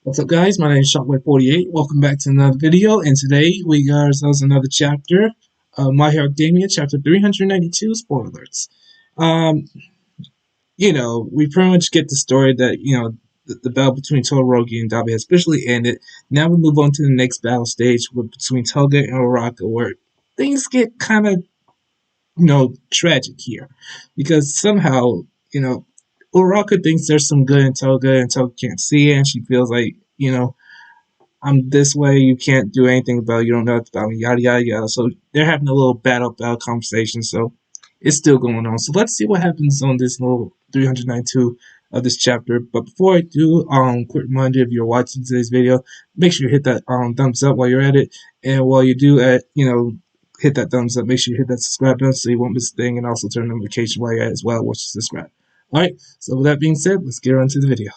What's up, guys? My name is Shockwave48. Welcome back to another video, and today we got ourselves another chapter of My Hero Academia, chapter 392, spoilers. Um, we pretty much get the story that, the battle between Todoroki and Dabi has officially ended. Now we move on to the next battle stage between Toga and Uraraka, where things get kind of, tragic here. Because somehow, you know, Uraraka thinks there's some good in Toga, and Toga can't see it, and she feels like, I'm this way, you can't do anything about it, you don't know about me, yada yada yada. So they're having a little battle conversation, so it's still going on. So let's see what happens on this little 392 of this chapter. But before I do, quick reminder, if you're watching today's video, make sure you hit that thumbs up while you're at it. And while you do hit that thumbs up, make sure you hit that subscribe button so you won't miss a thing, and also turn notification while you're at it as well, once you subscribe. Alright, so with that being said, let's get on to the video.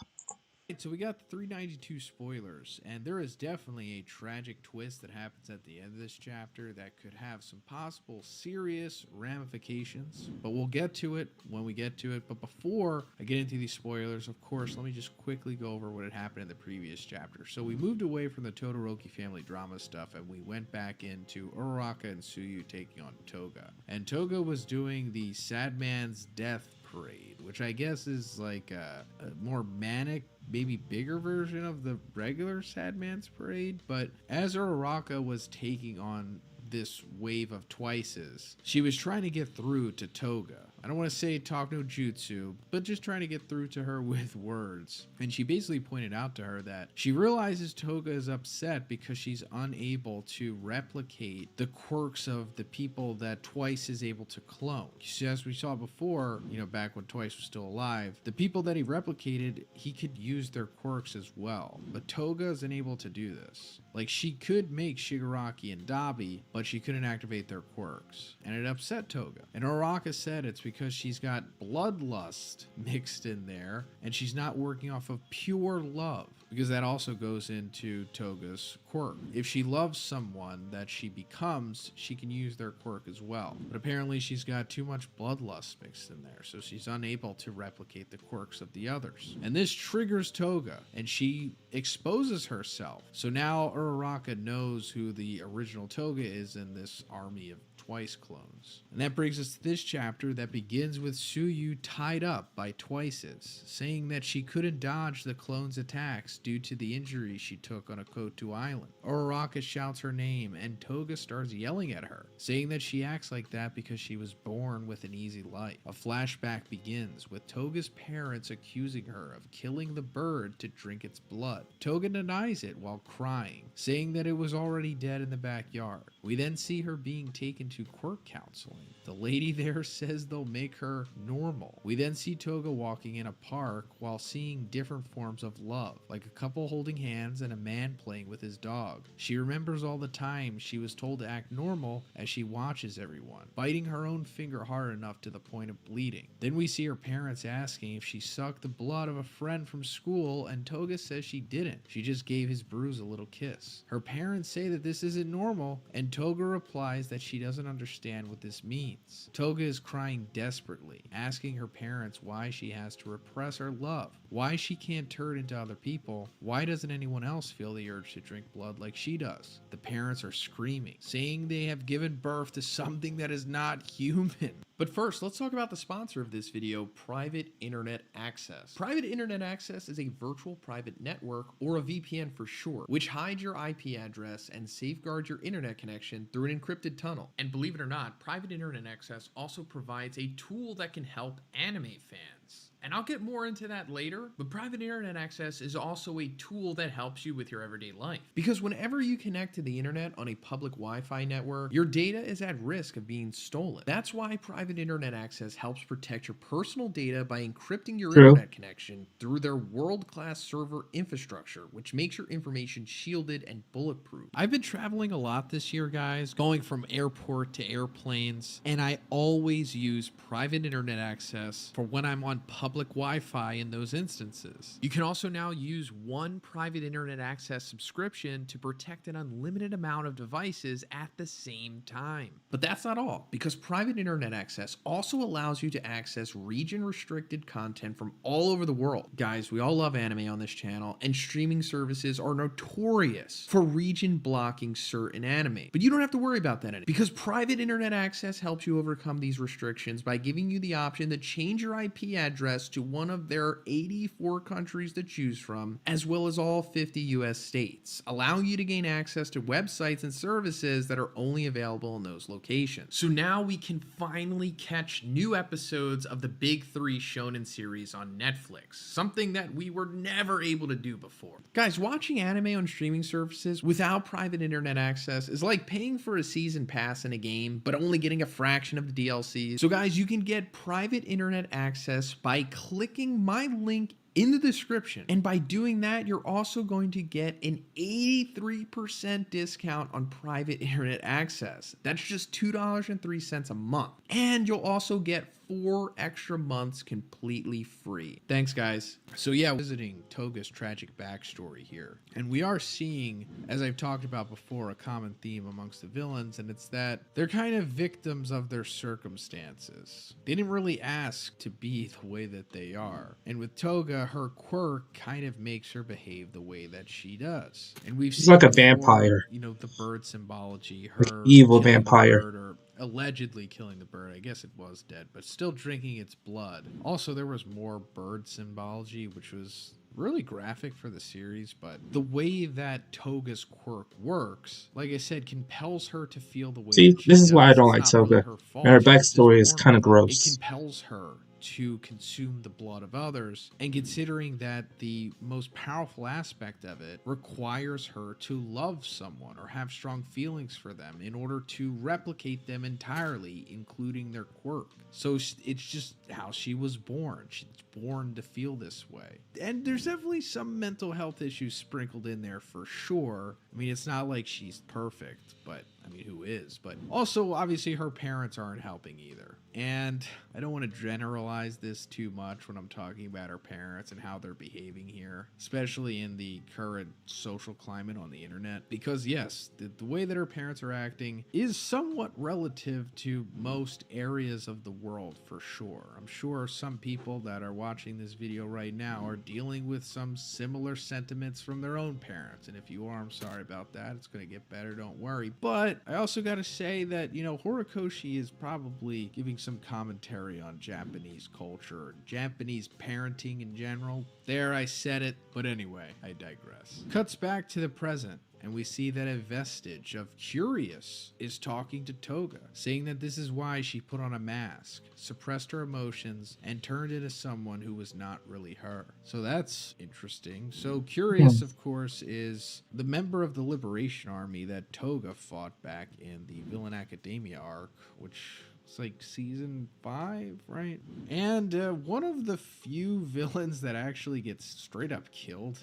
So we got the 392 spoilers, and there is definitely a tragic twist that happens at the end of this chapter that could have some possible serious ramifications, but we'll get to it when we get to it. But before I get into these spoilers, of course, let me just quickly go over what had happened in the previous chapter. So we moved away from the Todoroki family drama stuff, and we went back into Uraraka and Tsuyu taking on Toga. And Toga was doing the Sad Man's Death Parade, which I guess is like a more manic, maybe bigger version of the regular Sad Man's Parade. But as Uraraka was taking on this wave of twices, she was trying to get through to Toga. I don't want to say talk no jutsu, but just trying to get through to her with words. And she basically pointed out to her that she realizes Toga is upset because she's unable to replicate the quirks of the people that Twice is able to clone. So as we saw before, back when Twice was still alive, the people that he replicated, he could use their quirks as well. But Toga is unable to do this. Like, she could make Shigaraki and Dabi, but she couldn't activate their quirks. And it upset Toga. And Uraraka said it's because she's got bloodlust mixed in there, and she's not working off of pure love. Because that also goes into Toga's quirk. If she loves someone that she becomes, she can use their quirk as well. But apparently she's got too much bloodlust mixed in there, so she's unable to replicate the quirks of the others. And this triggers Toga, and she exposes herself. So now Uraraka knows who the original Toga is in this army of Twice clones. And that brings us to this chapter that begins with Tsuyu tied up by Twices, saying that she couldn't dodge the clones' attacks due to the injury she took on Akotu Island. Uraraka shouts her name, and Toga starts yelling at her, saying that she acts like that because she was born with an easy life. A flashback begins with Toga's parents accusing her of killing the bird to drink its blood. Toga denies it while crying, saying that it was already dead in the backyard. We then see her being taken to quirk counseling. The lady there says they'll make her normal. We then see Toga walking in a park while seeing different forms of love, like a couple holding hands and a man playing with his dog. She remembers all the time she was told to act normal as she watches everyone, biting her own finger hard enough to the point of bleeding. Then we see her parents asking if she sucked the blood of a friend from school, and Toga says she didn't. She just gave his bruise a little kiss. Her parents say that this isn't normal, and Toga replies that she doesn't understand what this means. Toga is crying desperately, asking her parents why she has to repress her love, why she can't turn into other people, why doesn't anyone else feel the urge to drink blood like she does. The parents are screaming, saying they have given birth to something that is not human. But first, let's talk about the sponsor of this video, Private Internet Access. Private Internet Access is a virtual private network, or a VPN for short, which hides your IP address and safeguards your internet connection through an encrypted tunnel. And believe it or not, Private Internet Access also provides a tool that can help anime fans. And I'll get more into that later, but Private Internet Access is also a tool that helps you with your everyday life. Because whenever you connect to the internet on a public Wi-Fi network, your data is at risk of being stolen. That's why Private Internet Access helps protect your personal data by encrypting your internet connection through their world-class server infrastructure, which makes your information shielded and bulletproof. I've been traveling a lot this year, guys, going from airport to airplanes, and I always use Private Internet Access for when I'm on on public Wi-Fi in those instances. You can also now use one private internet access subscription to protect an unlimited amount of devices at the same time. But that's not all, because private internet access also allows you to access region-restricted content from all over the world. Guys, we all love anime on this channel, and streaming services are notorious for region blocking certain anime. But you don't have to worry about that anymore, because private internet access helps you overcome these restrictions by giving you the option to change your IP address to one of their 84 countries to choose from, as well as all 50 US states, allowing you to gain access to websites and services that are only available in those locations. So now we can finally catch new episodes of the big three shonen series on Netflix, something that we were never able to do before. Guys, watching anime on streaming services without private internet access is like paying for a season pass in a game, but only getting a fraction of the DLCs. So guys, you can get private internet access by clicking my link in the description. And by doing that, you're also going to get an 83% discount on private internet access. That's just $2.03 a month. And you'll also get 4 extra months completely free. Thanks, guys. So yeah, visiting Toga's tragic backstory here. And we are seeing, as I've talked about before, a common theme amongst the villains, and it's that they're kind of victims of their circumstances. They didn't really ask to be the way that they are. And with Toga, her quirk kind of makes her behave the way that she does. And we've She's seen like a before, vampire, you know, the bird symbology, like her evil killing vampire. the bird, or allegedly killing the bird. I guess it was dead, but still drinking its blood. Also, there was more bird symbology, which was really graphic for the series, but the way that Toga's quirk works, like I said, compels her to feel the way See, that she this is why I does. don't It's like not really Toga. her And her fault. She was just backstory is born kind of with it. It gross. compels her to consume the blood of others, and considering that the most powerful aspect of it requires her to love someone or have strong feelings for them in order to replicate them entirely, including their quirk. So it's just how she was born. She's born to feel this way. And there's definitely some mental health issues sprinkled in there for sure. I mean, it's not like she's perfect, but I mean, who is? But also, obviously, her parents aren't helping either. And I don't want to generalize this too much when I'm talking about her parents and how they're behaving here, especially in the current social climate on the internet. Because yes, the way that her parents are acting is somewhat relative to most areas of the world for sure. I'm sure some people that are watching this video right now are dealing with some similar sentiments from their own parents. And if you are, I'm sorry about that. It's going to get better, don't worry. But I also got to say that, you know, Horikoshi is probably giving some commentary on Japanese culture, Japanese parenting in general. There, I said it, but anyway, I digress. Cuts back to the present, and we see that a vestige of Curious is talking to Toga, saying that this is why she put on a mask, suppressed her emotions, and turned into someone who was not really her. So that's interesting. So Curious, of course, is the member of the Liberation Army that Toga fought back in the Villain Academia arc, which it's like season 5, right? And one of the few villains that actually gets straight up killed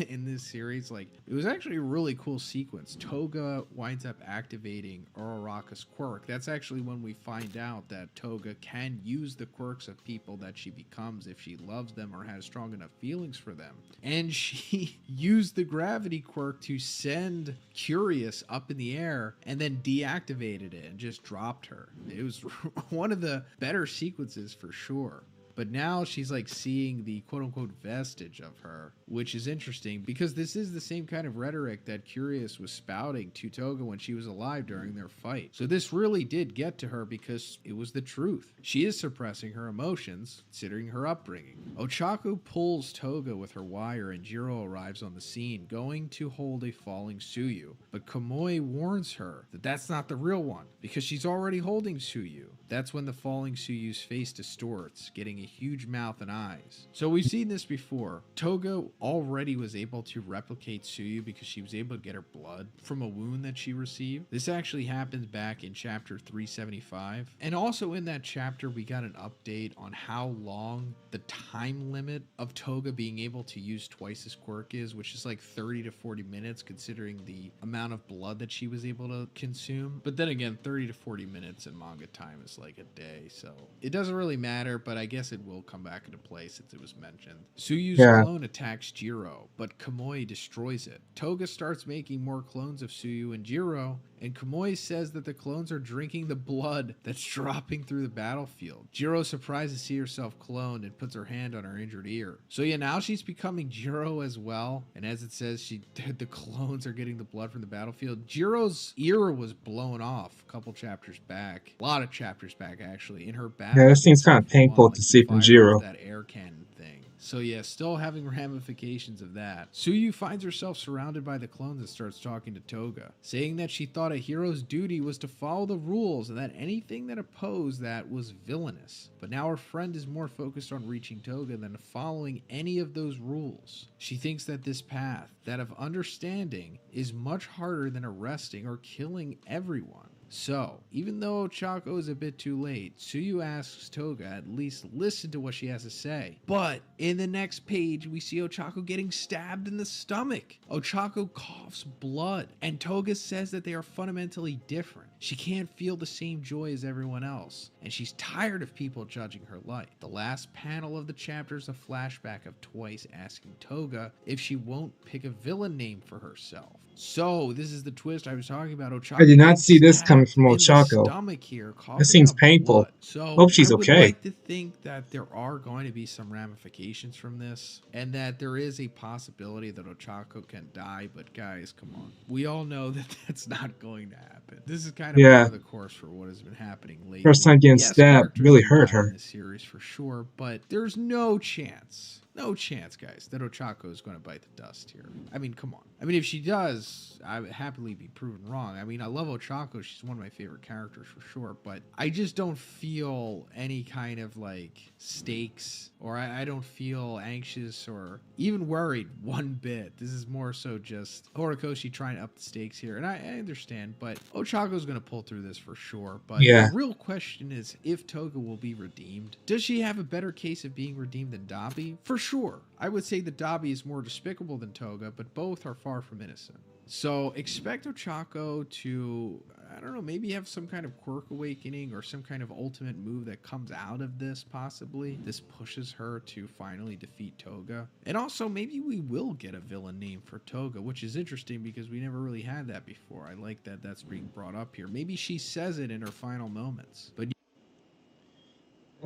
in this series. Like, it was actually a really cool sequence. Toga winds up activating URARAKA's quirk. That's actually when we find out that Toga can use the quirks of people that she becomes if she loves them or has strong enough feelings for them. And she used the gravity quirk to send Curious up in the air and then deactivated it and just dropped her. It was one of the better sequences for sure. But now she's like seeing the quote unquote vestige of her, which is interesting because this is the same kind of rhetoric that Curious was spouting to Toga when she was alive during their fight. So this really did get to her because it was the truth. She is suppressing her emotions, considering her upbringing. Ochaku pulls Toga with her wire and Jiro arrives on the scene, going to hold a falling Suyu. But Kamui warns her that that's not the real one because she's already holding Suyu. That's when the falling Suyu's face distorts, getting a huge mouth and eyes. So we've seen this before. Toga already was able to replicate Suyu because she was able to get her blood from a wound that she received. This actually happens back in chapter 375. And also in that chapter, we got an update on how long the time limit of Toga being able to use twice as quirk is, which is like 30 to 40 minutes considering the amount of blood that she was able to consume. But then again, 30 to 40 minutes in manga time is just like a day, so it doesn't really matter, but I guess it will come back into play since it was mentioned. Suyu's Yeah. clone attacks Jiro, but Kamui destroys it. Toga starts making more clones of Suyu and Jiro, and Kamui says that the clones are drinking the blood that's dropping through the battlefield. Jiro is surprised to see herself cloned and puts her hand on her injured ear. So yeah, now she's becoming Jiro as well, and as it says, the clones are getting the blood from the battlefield. Jiro's ear was blown off a couple chapters back, a lot of chapters back actually, in her Yeah, battle that seems against kind of everyone. painful to Like he see from fired off Jiro. that air cannon thing. So yeah, still having ramifications of that. Suyu finds herself surrounded by the clones and starts talking to Toga, saying that she thought a hero's duty was to follow the rules and that anything that opposed that was villainous. But now her friend is more focused on reaching Toga than following any of those rules. She thinks that this path, that of understanding, is much harder than arresting or killing everyone. So, even though Ochako is a bit too late, Suyu asks Toga at least listen to what she has to say. But in the next page, we see Ochako getting stabbed in the stomach. Ochako coughs blood, and Toga says that they are fundamentally different. She can't feel the same joy as everyone else, and she's tired of people judging her life. The last panel of the chapter is a flashback of Twice asking Toga if she won't pick a villain name for herself. So, this is the twist I was talking about. I did Ochako not gets see this coming stabbed from in the Ochako. stomach here, That coughing seems up painful. blood. So, Hope I she's would okay. like to think that there are going to be some ramifications from this, and that there is a possibility that Ochako can die, but guys, come on. We all know that that's not going to happen. This is kind of Yeah, par the course for what has been happening first time lately. getting Yes, stabbed characters really do hurt die in her. this series for sure, but there's no chance. No chance, guys, that Ochako is going to bite the dust here. I mean, come on. I mean, if she does, I would happily be proven wrong. I mean, I love Ochako. She's one of my favorite characters for sure. But I just don't feel any kind of like stakes, or I don't feel anxious or even worried one bit. This is more so just Horikoshi trying to up the stakes here. And I understand, but Ochako's going to pull through this for sure. But the Yeah. real question is if Toga will be redeemed. Does she have a better case of being redeemed than Dabi? For sure. I would say that Dabi is more despicable than Toga, but both are far from innocent. So expect Ochako to, I don't know, maybe have some kind of quirk awakening or some kind of ultimate move that comes out of this, possibly. This pushes her to finally defeat Toga. And also, maybe we will get a villain name for Toga, which is interesting because we never really had that before. I like that that's being brought up here. Maybe she says it in her final moments. But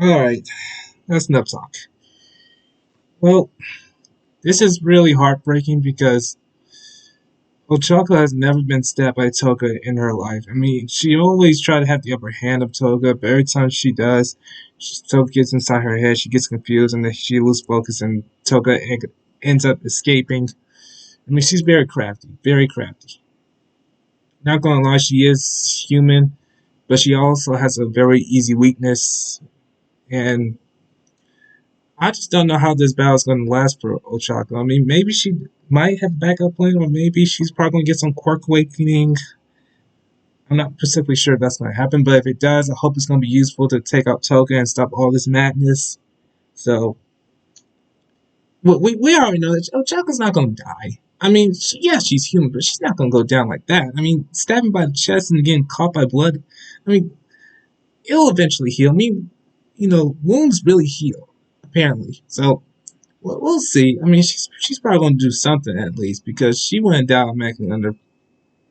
Alright, that's enough talk. Well, this is really heartbreaking because Ochako has never been stabbed by Toga in her life. I mean, she always tried to have the upper hand of Toga, but every time she does, Toga gets inside her head, she gets confused, and then she loses focus, and Toga ends up escaping. I mean, she's very crafty, very crafty. Not gonna lie, she is human, but she also has a very easy weakness, and I just don't know how this battle is going to last for Ochako. I mean, maybe she might have backup plan, or maybe she's probably going to get some quirk awakening. I'm not specifically sure if that's going to happen, but if it does, I hope it's going to be useful to take out Toga and stop all this madness. So, we already know that Ochako's not going to die. I mean, yeah, she's human, but she's not going to go down like that. I mean, stabbing by the chest and getting caught by blood, I mean, it'll eventually heal. I mean, wounds really heal, apparently. So, we'll see. I mean, she's probably going to do something at least because she went down automatically under,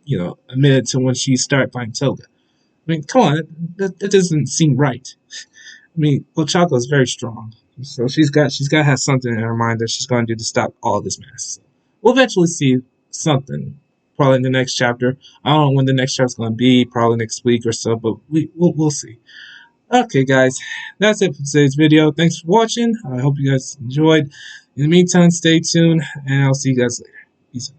a minute to when she started fighting Toga. I mean, come on, that doesn't seem right. I mean, Ochako is very strong, so she's got to have something in her mind that she's going to do to stop all this mess. We'll eventually see something, probably in the next chapter. I don't know when the next chapter is going to be, probably next week or so, but we'll see. Okay, guys, that's it for today's video. Thanks for watching. I hope you guys enjoyed. In the meantime, stay tuned, and I'll see you guys later. Peace out.